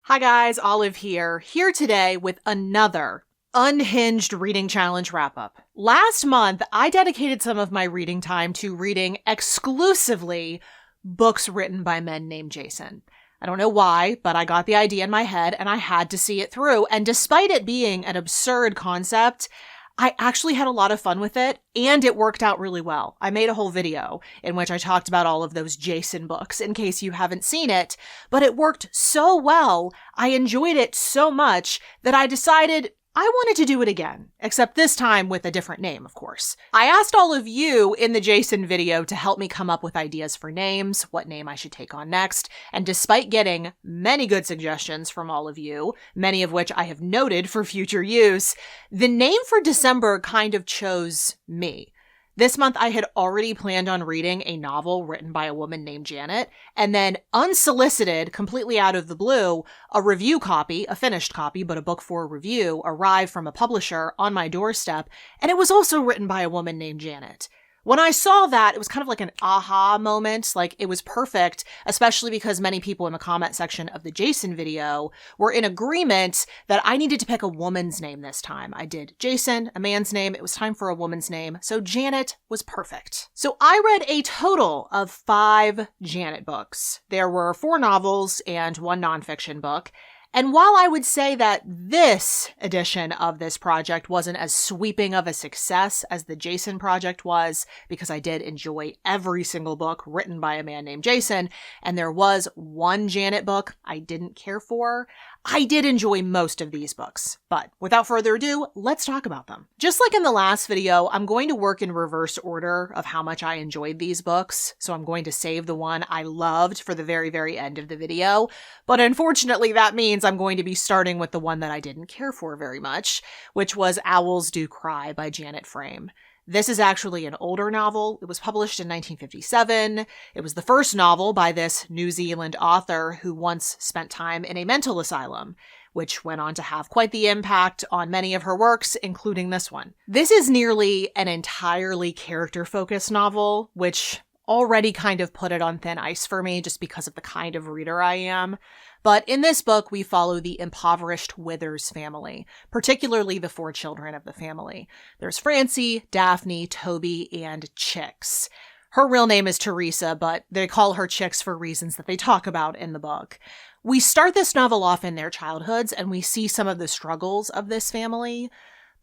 Hi guys, Olive here today with another unhinged reading challenge wrap-up. Last month, I dedicated some of my reading time to reading exclusively books written by men named Jason. I don't know why, but I got the idea in my head and I had to see it through, and despite it being an absurd concept, I actually had a lot of fun with it, and it worked out really well. I made a whole video in which I talked about all of those Jason books, in case you haven't seen it, but it worked so well, I enjoyed it so much, that I decided I wanted to do it again, except this time with a different name, of course. I asked all of you in the Jason video to help me come up with ideas for names, what name I should take on next, and despite getting many good suggestions from all of you, many of which I have noted for future use, the name for December kind of chose me. This month, I had already planned on reading a novel written by a woman named Janet, and then unsolicited, completely out of the blue, a review copy, a finished copy, but a book for review, arrived from a publisher on my doorstep, and it was also written by a woman named Janet. When I saw that, it was kind of like an aha moment, like it was perfect, especially because many people in the comment section of the Jason video were in agreement that I needed to pick a woman's name this time. I did Jason, a man's name, it was time for a woman's name, so Janet was perfect. So I read a total of 5 Janet books. There were 4 novels and 1 nonfiction book. And while I would say that this edition of this project wasn't as sweeping of a success as the Jason project was, because I did enjoy every single book written by a man named Jason, and there was 1 Janet book I didn't care for, I did enjoy most of these books. But without further ado, let's talk about them. Just like in the last video, I'm going to work in reverse order of how much I enjoyed these books, so I'm going to save the one I loved for the very, very end of the video. But unfortunately, that means I'm going to be starting with the one that I didn't care for very much, which was Owls Do Cry by Janet Frame. This is actually an older novel. It was published in 1957. It was the first novel by this New Zealand author who once spent time in a mental asylum, which went on to have quite the impact on many of her works, including this one. This is nearly an entirely character-focused novel, which already kind of put it on thin ice for me just because of the kind of reader I am. But in this book, we follow the impoverished Withers family, particularly the 4 children of the family. There's Francie, Daphne, Toby, and Chicks. Her real name is Teresa, but they call her Chicks for reasons that they talk about in the book. We start this novel off in their childhoods, and we see some of the struggles of this family.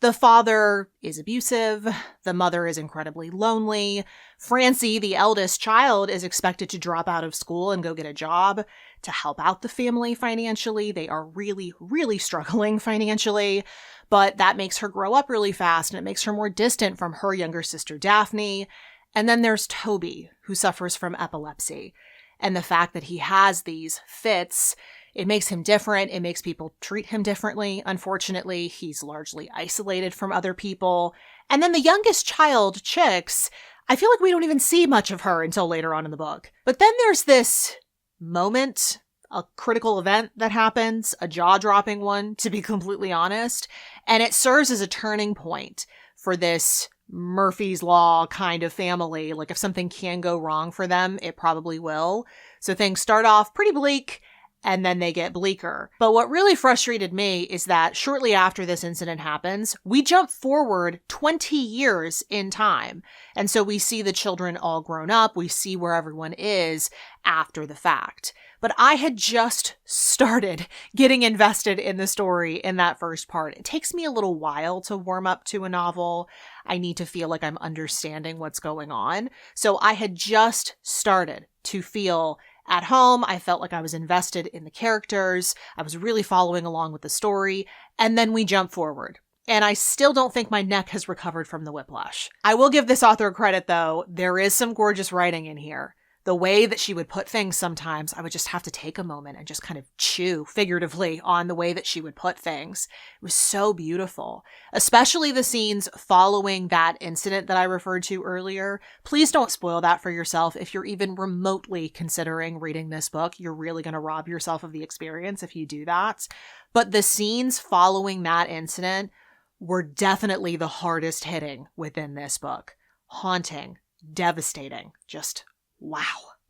The father is abusive, the mother is incredibly lonely, Francie, the eldest child, is expected to drop out of school and go get a job to help out the family financially. They are really, really struggling financially, but that makes her grow up really fast and it makes her more distant from her younger sister Daphne. And then there's Toby, who suffers from epilepsy, and the fact that he has these fits, it makes him different. It makes people treat him differently. Unfortunately, he's largely isolated from other people. And then the youngest child, Chicks, I feel like we don't even see much of her until later on in the book. But then there's this moment, a critical event that happens, a jaw-dropping one, to be completely honest, and it serves as a turning point for this Murphy's Law kind of family. Like, if something can go wrong for them, it probably will. So things start off pretty bleak, and then they get bleaker. But what really frustrated me is that shortly after this incident happens, we jump forward 20 years in time. And so we see the children all grown up. We see where everyone is after the fact. But I had just started getting invested in the story in that first part. It takes me a little while to warm up to a novel. I need to feel like I'm understanding what's going on. So I had just started to feel at home. I felt like I was invested in the characters. I was really following along with the story. And then we jump forward. And I still don't think my neck has recovered from the whiplash. I will give this author credit, though. There is some gorgeous writing in here. The way that she would put things sometimes, I would just have to take a moment and just kind of chew figuratively on the way that she would put things. It was so beautiful, especially the scenes following that incident that I referred to earlier. Please don't spoil that for yourself. If you're even remotely considering reading this book, you're really going to rob yourself of the experience if you do that. But the scenes following that incident were definitely the hardest hitting within this book. Haunting, devastating, just wow.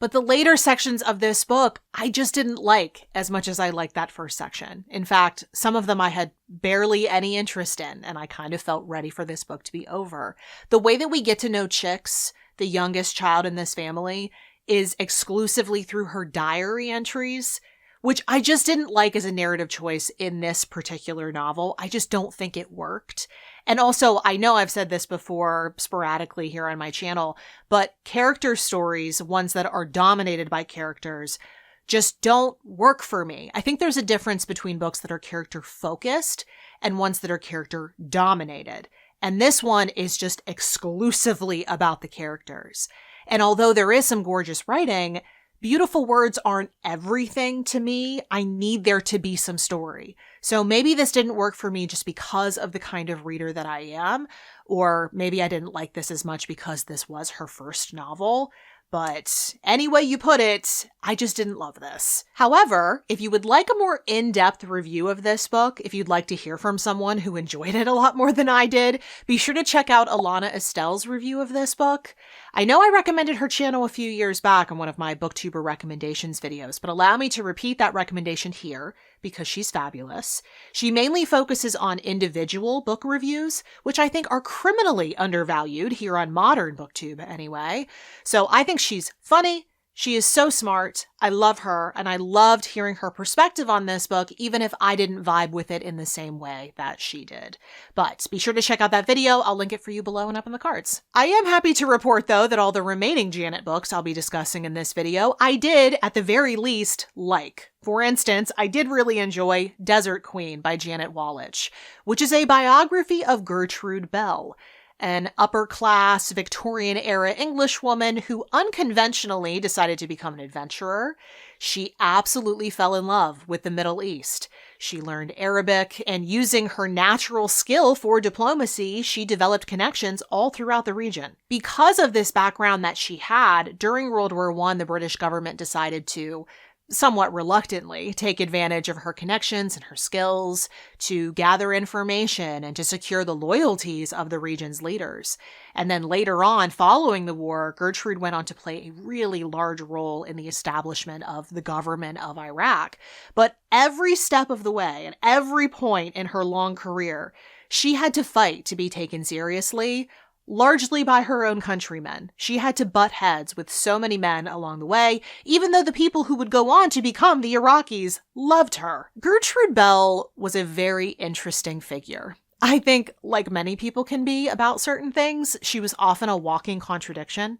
But the later sections of this book, I just didn't like as much as I liked that first section. In fact, some of them I had barely any interest in, and I kind of felt ready for this book to be over. The way that we get to know Chicks, the youngest child in this family, is exclusively through her diary entries, which I just didn't like as a narrative choice in this particular novel. I just don't think it worked. And also, I know I've said this before sporadically here on my channel, but character stories, ones that are dominated by characters, just don't work for me. I think there's a difference between books that are character focused and ones that are character dominated. And this one is just exclusively about the characters. And although there is some gorgeous writing, beautiful words aren't everything to me. I need there to be some story. So maybe this didn't work for me just because of the kind of reader that I am, or maybe I didn't like this as much because this was her first novel. But any way you put it, I just didn't love this. However, if you would like a more in-depth review of this book, if you'd like to hear from someone who enjoyed it a lot more than I did, be sure to check out Alana Estelle's review of this book. I know I recommended her channel a few years back in one of my booktuber recommendations videos, but allow me to repeat that recommendation here because she's fabulous. She mainly focuses on individual book reviews, which I think are criminally undervalued here on modern booktube anyway. So I think she's funny. She is so smart. I love her, and I loved hearing her perspective on this book, even if I didn't vibe with it in the same way that she did. But be sure to check out that video. I'll link it for you below and up in the cards. I am happy to report, though, that all the remaining Janet books I'll be discussing in this video, I did, at the very least, like. For instance, I did really enjoy Desert Queen by Janet Wallich, which is a biography of Gertrude Bell, an upper-class Victorian-era Englishwoman who unconventionally decided to become an adventurer. She absolutely fell in love with the Middle East. She learned Arabic, and using her natural skill for diplomacy, she developed connections all throughout the region. Because of this background that she had, during World War I, the British government decided to, somewhat reluctantly, take advantage of her connections and her skills to gather information and to secure the loyalties of the region's leaders. And then later on, following the war, Gertrude went on to play a really large role in the establishment of the government of Iraq. But every step of the way and every point in her long career, she had to fight to be taken seriously, largely by her own countrymen. She had to butt heads with so many men along the way, even though the people who would go on to become the Iraqis loved her. Gertrude Bell was a very interesting figure. I think, like many people can be about certain things, she was often a walking contradiction.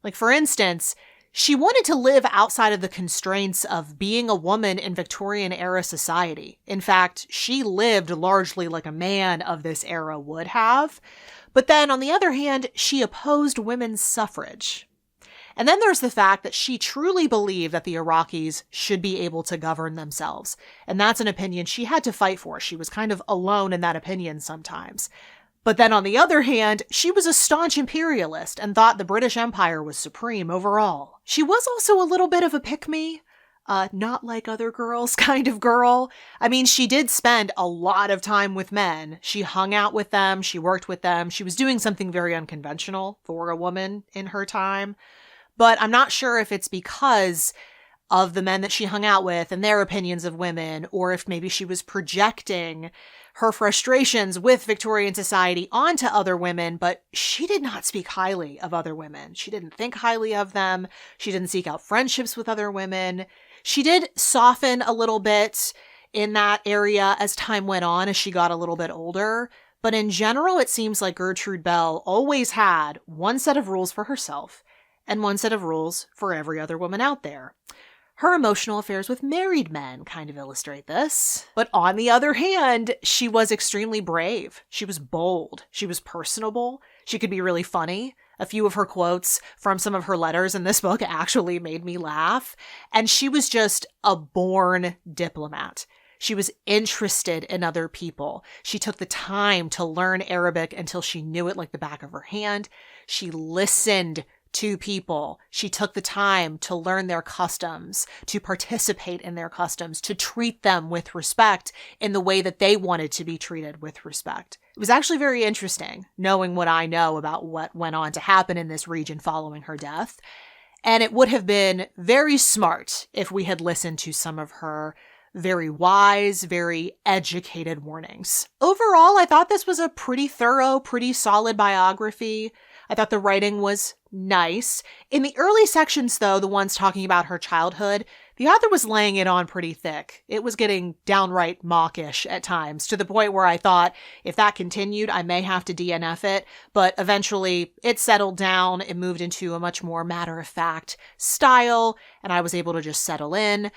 Like, for instance, she wanted to live outside of the constraints of being a woman in Victorian-era society. In fact, she lived largely like a man of this era would have. But then, on the other hand, she opposed women's suffrage. And then there's the fact that she truly believed that the Iraqis should be able to govern themselves. And that's an opinion she had to fight for. She was kind of alone in that opinion sometimes. But then on the other hand, she was a staunch imperialist and thought the British Empire was supreme overall. She was also a little bit of a pick-me. Not like other girls kind of girl. I mean, she did spend a lot of time with men. She hung out with them. She worked with them. She was doing something very unconventional for a woman in her time. But I'm not sure if it's because of the men that she hung out with and their opinions of women, or if maybe she was projecting her frustrations with Victorian society onto other women, but she did not speak highly of other women. She didn't think highly of them. She didn't seek out friendships with other women. She did soften a little bit in that area as time went on, as she got a little bit older. But in general, it seems like Gertrude Bell always had one set of rules for herself and one set of rules for every other woman out there. Her emotional affairs with married men kind of illustrate this. But on the other hand, she was extremely brave. She was bold. She was personable. She could be really funny. A few of her quotes from some of her letters in this book actually made me laugh. And she was just a born diplomat. She was interested in other people. She took the time to learn Arabic until she knew it like the back of her hand. She listened to people. She took the time to learn their customs, to participate in their customs, to treat them with respect in the way that they wanted to be treated with respect. It was actually very interesting knowing what I know about what went on to happen in this region following her death. And it would have been very smart if we had listened to some of her very wise, very educated warnings. Overall, I thought this was a pretty thorough, pretty solid biography. I thought the writing was nice. In the early sections, though, the ones talking about her childhood, the author was laying it on pretty thick. It was getting downright mawkish at times, to the point where I thought if that continued, I may have to DNF it. But eventually it settled down. It moved into a much more matter-of-fact style, and I was able to just settle in.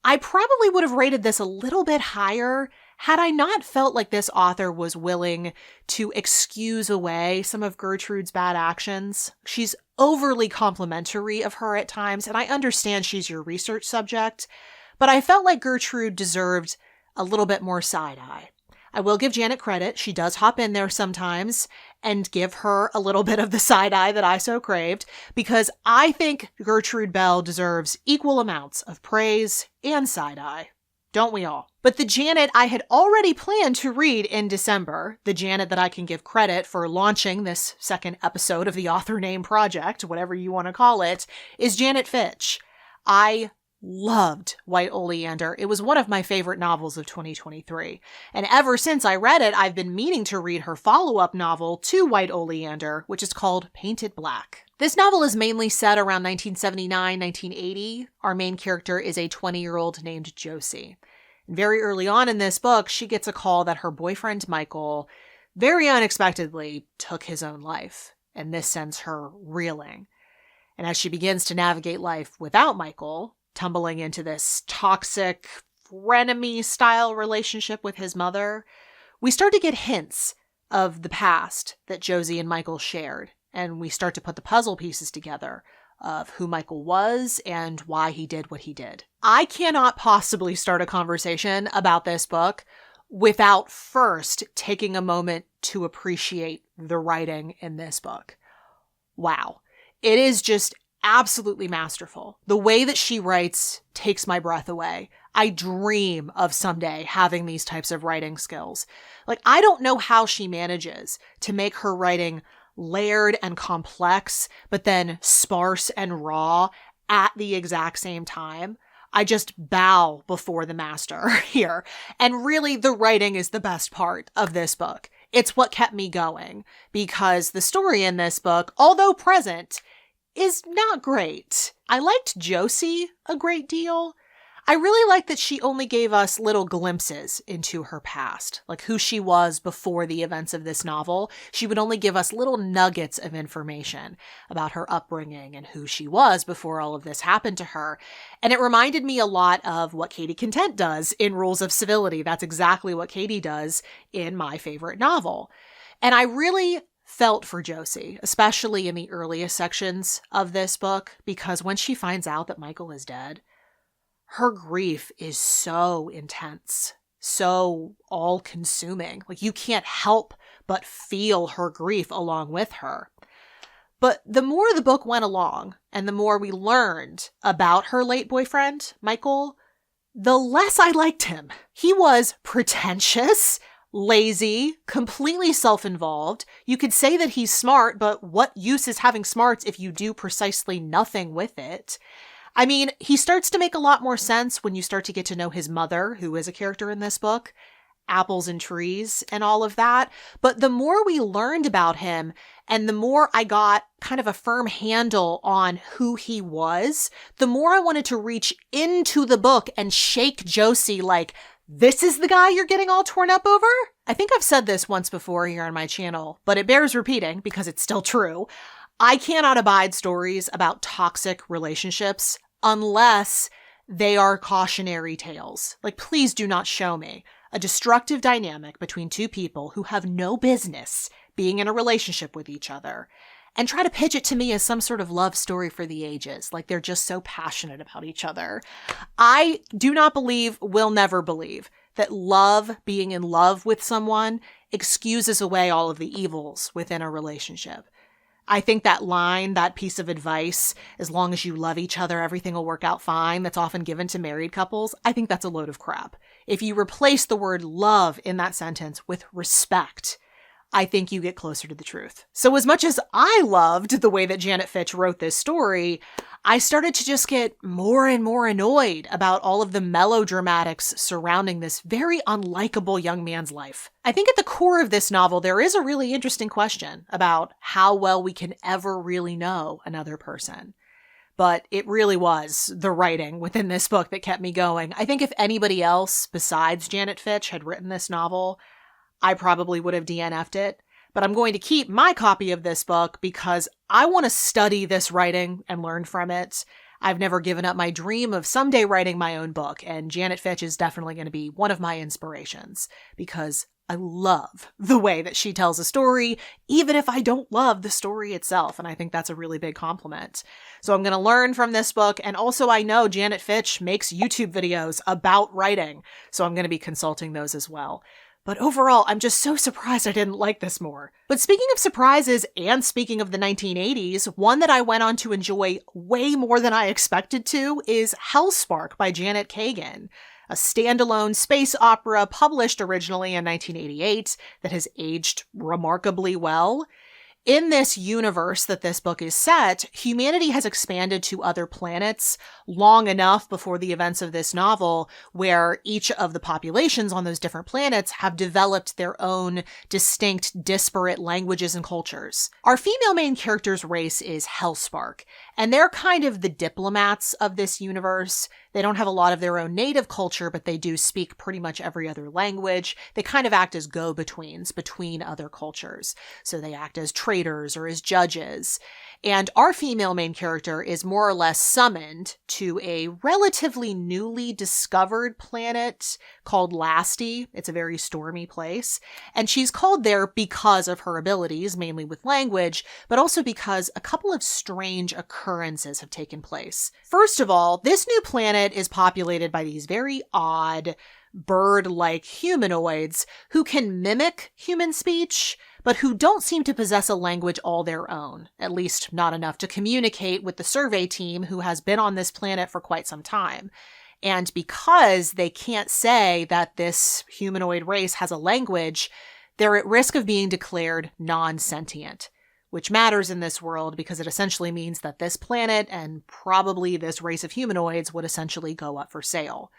I probably would have rated this a little bit higher had I not felt like this author was willing to excuse away some of Gertrude's bad actions. She's overly complimentary of her at times, and I understand she's your research subject, but I felt like Gertrude deserved a little bit more side-eye. I will give Janet credit. She does hop in there sometimes and give her a little bit of the side-eye that I so craved, because I think Gertrude Bell deserves equal amounts of praise and side-eye. Don't we all? But the Janet I had already planned to read in December, the Janet that I can give credit for launching this second episode of the Author Name Project, whatever you want to call it, is Janet Fitch. I loved White Oleander. It was one of my favorite novels of 2023. And ever since I read it, I've been meaning to read her follow-up novel to White Oleander, which is called Painted Black. This novel is mainly set around 1979, 1980. Our main character is a 20-year-old named Josie. And very early on in this book, she gets a call that her boyfriend, Michael, very unexpectedly took his own life. And this sends her reeling. And as she begins to navigate life without Michael, tumbling into this toxic, frenemy-style relationship with his mother, we start to get hints of the past that Josie and Michael shared. And we start to put the puzzle pieces together of who Michael was and why he did what he did. I cannot possibly start a conversation about this book without first taking a moment to appreciate the writing in this book. Wow. It is just absolutely masterful. The way that she writes takes my breath away. I dream of someday having these types of writing skills. I don't know how she manages to make her writing layered and complex, but then sparse and raw at the exact same time. I just bow before the master here. And really, the writing is the best part of this book. It's what kept me going, because the story in this book, although present, is not great. I liked Josie a great deal. I really liked that she only gave us little glimpses into her past, like who she was before the events of this novel. She would only give us little nuggets of information about her upbringing and who she was before all of this happened to her. And it reminded me a lot of what Katie Content does in Rules of Civility. That's exactly what Katie does in my favorite novel. And I really felt for Josie, especially in the earliest sections of this book, because when she finds out that Michael is dead, her grief is so intense, so all-consuming. You can't help but feel her grief along with her. But the more the book went along, and the more we learned about her late boyfriend, Michael, the less I liked him. He was pretentious, lazy, completely self-involved. You could say that he's smart, but what use is having smarts if you do precisely nothing with it? I mean, he starts to make a lot more sense when you start to get to know his mother, who is a character in this book, apples and trees and all of that. But the more we learned about him and the more I got kind of a firm handle on who he was, the more I wanted to reach into the book and shake Josie like, this is the guy you're getting all torn up over? I think I've said this once before here on my channel, but it bears repeating because it's still true. I cannot abide stories about toxic relationships unless they are cautionary tales. Please do not show me a destructive dynamic between two people who have no business being in a relationship with each other and try to pitch it to me as some sort of love story for the ages, like they're just so passionate about each other. I do not believe, will never believe, that love, being in love with someone, excuses away all of the evils within a relationship. I think that line, that piece of advice, as long as you love each other, everything will work out fine, that's often given to married couples, I think that's a load of crap. If you replace the word love in that sentence with respect, I think you get closer to the truth. So as much as I loved the way that Janet Fitch wrote this story, I started to just get more and more annoyed about all of the melodramatics surrounding this very unlikable young man's life. I think at the core of this novel, there is a really interesting question about how well we can ever really know another person. But it really was the writing within this book that kept me going. I think if anybody else besides Janet Fitch had written this novel, I probably would have DNF'd it. But I'm going to keep my copy of this book because I want to study this writing and learn from it. I've never given up my dream of someday writing my own book, and Janet Fitch is definitely going to be one of my inspirations because I love the way that she tells a story, even if I don't love the story itself, and I think that's a really big compliment. So I'm going to learn from this book, and also I know Janet Fitch makes YouTube videos about writing, so I'm going to be consulting those as well. But overall, I'm just so surprised I didn't like this more. But speaking of surprises and speaking of the 1980s, one that I went on to enjoy way more than I expected to is Hellspark by Janet Kagan, a standalone space opera published originally in 1988 that has aged remarkably well. In this universe that this book is set, humanity has expanded to other planets long enough before the events of this novel where each of the populations on those different planets have developed their own distinct, disparate languages and cultures. Our female main character's race is Hellspark, and they're kind of the diplomats of this universe. They don't have a lot of their own native culture, but they do speak pretty much every other language. They kind of act as go-betweens between other cultures. So they act as traders or as judges. And our female main character is more or less summoned to a relatively newly discovered planet called Lasti. It's a very stormy place. And she's called there because of her abilities, mainly with language, but also because a couple of strange occurrences have taken place. First of all, this new planet is populated by these very odd, bird-like humanoids who can mimic human speech, but who don't seem to possess a language all their own, at least not enough to communicate with the survey team who has been on this planet for quite some time. And because they can't say that this humanoid race has a language, they're at risk of being declared non-sentient, which matters in this world because it essentially means that this planet and probably this race of humanoids would essentially go up for sale.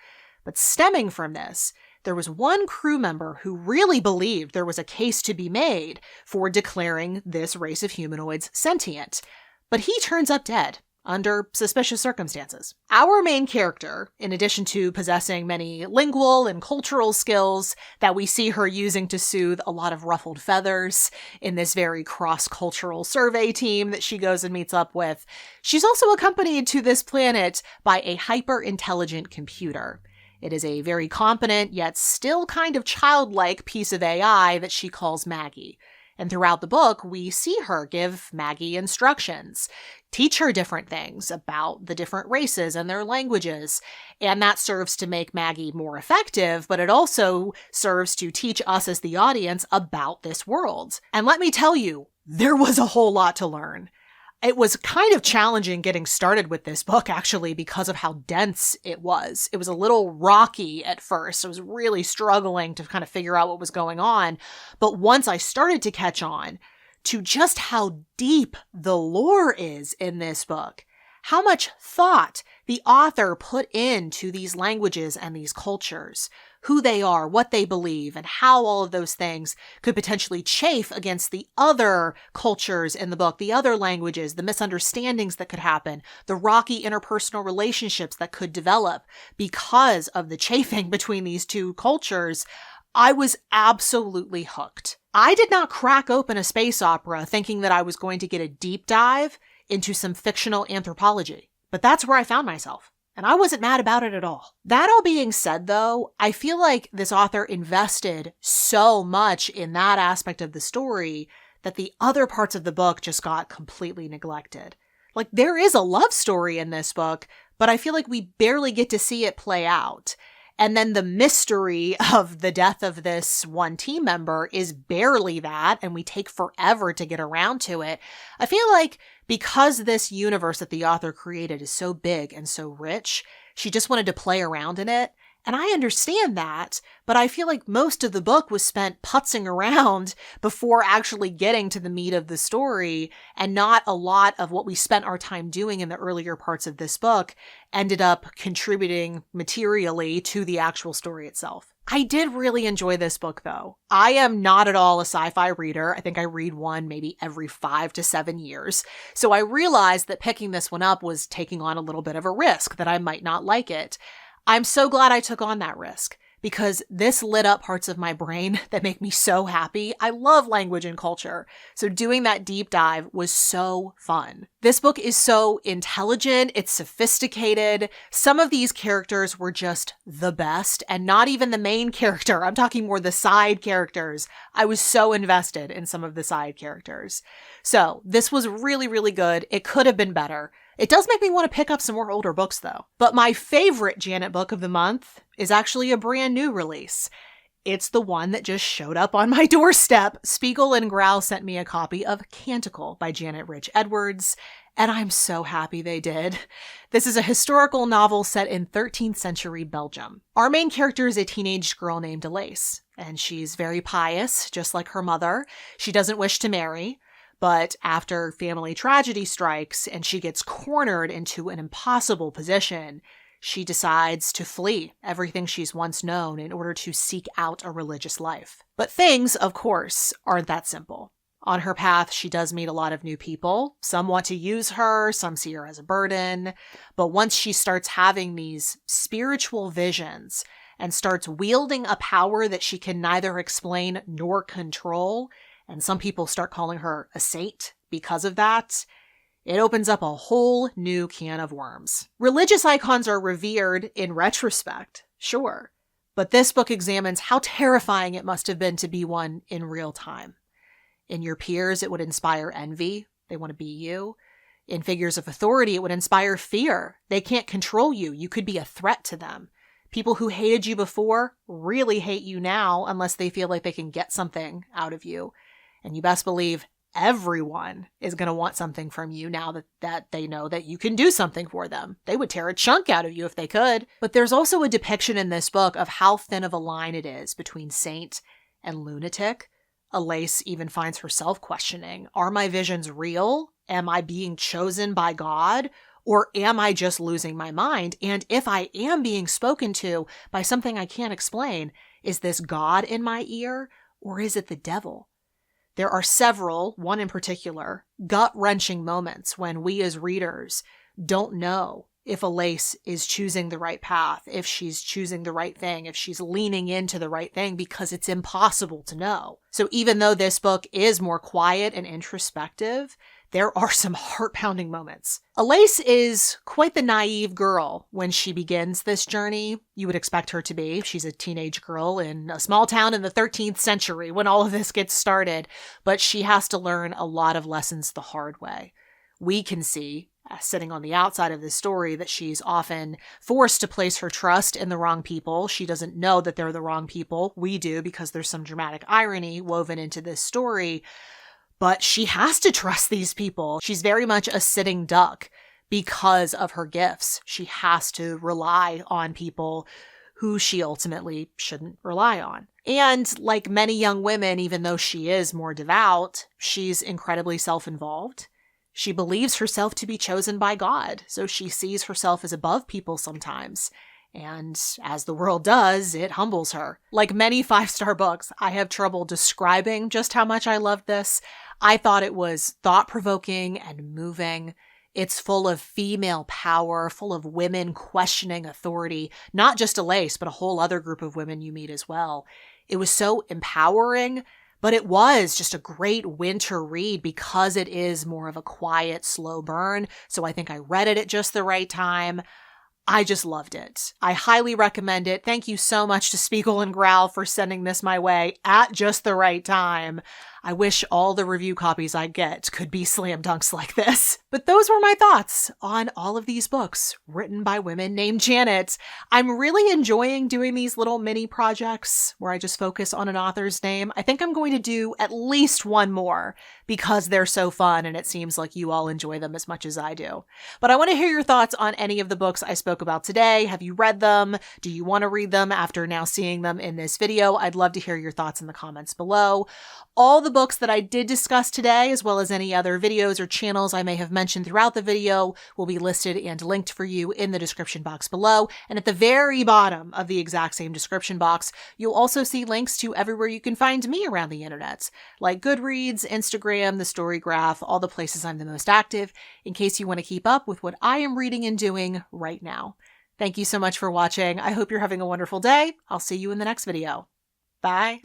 But stemming from this, there was one crew member who really believed there was a case to be made for declaring this race of humanoids sentient, but he turns up dead under suspicious circumstances. Our main character, in addition to possessing many lingual and cultural skills that we see her using to soothe a lot of ruffled feathers in this very cross-cultural survey team that she goes and meets up with, she's also accompanied to this planet by a hyper-intelligent computer. It is a very competent, yet still kind of childlike piece of AI that she calls Maggie. And throughout the book, we see her give Maggie instructions, teach her different things about the different races and their languages. And that serves to make Maggie more effective, but it also serves to teach us as the audience about this world. And let me tell you, there was a whole lot to learn. It was kind of challenging getting started with this book, actually, because of how dense it was. It was a little rocky at first. I was really struggling to kind of figure out what was going on. But once I started to catch on to just how deep the lore is in this book, how much thought the author put into these languages and these cultures, who they are, what they believe, and how all of those things could potentially chafe against the other cultures in the book, the other languages, the misunderstandings that could happen, the rocky interpersonal relationships that could develop because of the chafing between these two cultures, I was absolutely hooked. I did not crack open a space opera thinking that I was going to get a deep dive into some fictional anthropology, but that's where I found myself. And I wasn't mad about it at all. That all being said, though, I feel like this author invested so much in that aspect of the story that the other parts of the book just got completely neglected. Like, there is a love story in this book, but I feel like we barely get to see it play out. And then the mystery of the death of this one team member is barely that, and we take forever to get around to it. I feel like because this universe that the author created is so big and so rich, she just wanted to play around in it And I understand that, but I feel like most of the book was spent putzing around before actually getting to the meat of the story, and not a lot of what we spent our time doing in the earlier parts of this book ended up contributing materially to the actual story itself. I did really enjoy this book, though. I am not at all a sci-fi reader. I think I read one maybe every 5 to 7 years. So I realized that picking this one up was taking on a little bit of a risk, that I might not like it. I'm so glad I took on that risk, because this lit up parts of my brain that make me so happy. I love language and culture, so doing that deep dive was so fun. This book is so intelligent, it's sophisticated. Some of these characters were just the best, and not even the main character. I'm talking more the side characters. I was so invested in some of the side characters. So this was really, really good. It could have been better. It does make me want to pick up some more older books, though. But my favorite Janet book of the month is actually a brand new release. It's the one that just showed up on my doorstep. Spiegel and Growl sent me a copy of Canticle by Janet Rich Edwards, and I'm so happy they did. This is a historical novel set in 13th century Belgium. Our main character is a teenage girl named Elise, and she's very pious, just like her mother. She doesn't wish to marry. But after family tragedy strikes and she gets cornered into an impossible position, she decides to flee everything she's once known in order to seek out a religious life. But things, of course, aren't that simple. On her path, she does meet a lot of new people. Some want to use her, some see her as a burden. But once she starts having these spiritual visions and starts wielding a power that she can neither explain nor control, and some people start calling her a saint because of that, it opens up a whole new can of worms. Religious icons are revered in retrospect, sure, but this book examines how terrifying it must have been to be one in real time. In your peers, it would inspire envy. They want to be you. In figures of authority, it would inspire fear. They can't control you. You could be a threat to them. People who hated you before really hate you now unless they feel like they can get something out of you. And you best believe everyone is going to want something from you now that they know that you can do something for them. They would tear a chunk out of you if they could. But there's also a depiction in this book of how thin of a line it is between saint and lunatic. Elise even finds herself questioning, are my visions real? Am I being chosen by God? Or am I just losing my mind? And if I am being spoken to by something I can't explain, is this God in my ear? Or is it the devil? There are several, one in particular, gut-wrenching moments when we as readers don't know if Elise is choosing the right path, if she's choosing the right thing, if she's leaning into the right thing, because it's impossible to know. So even though this book is more quiet and introspective, there are some heart-pounding moments. Elise is quite the naive girl when she begins this journey. You would expect her to be. She's a teenage girl in a small town in the 13th century when all of this gets started, but she has to learn a lot of lessons the hard way. We can see, sitting on the outside of this story, that she's often forced to place her trust in the wrong people. She doesn't know that they're the wrong people. We do, because there's some dramatic irony woven into this story. But she has to trust these people. She's very much a sitting duck because of her gifts. She has to rely on people who she ultimately shouldn't rely on. And like many young women, even though she is more devout, she's incredibly self-involved. She believes herself to be chosen by God, so she sees herself as above people sometimes. And as the world does, it humbles her. Like many 5-star books, I have trouble describing just how much I loved this. I thought it was thought-provoking and moving. It's full of female power, full of women questioning authority, not just Elise, but a whole other group of women you meet as well. It was so empowering, but it was just a great winter read because it is more of a quiet, slow burn. So I think I read it at just the right time. I just loved it. I highly recommend it. Thank you so much to Spiegel and Growl for sending this my way at just the right time. I wish all the review copies I get could be slam dunks like this. But those were my thoughts on all of these books written by women named Janet. I'm really enjoying doing these little mini projects where I just focus on an author's name. I think I'm going to do at least one more because they're so fun and it seems like you all enjoy them as much as I do. But I want to hear your thoughts on any of the books I spoke about today. Have you read them? Do you want to read them after now seeing them in this video? I'd love to hear your thoughts in the comments below. All the books that I did discuss today, as well as any other videos or channels I may have mentioned throughout the video, will be listed and linked for you in the description box below. And at the very bottom of the exact same description box, you'll also see links to everywhere you can find me around the internet, like Goodreads, Instagram, the Story Graph, all the places I'm the most active, in case you want to keep up with what I am reading and doing right now. Thank you so much for watching. I hope you're having a wonderful day. I'll see you in the next video. Bye.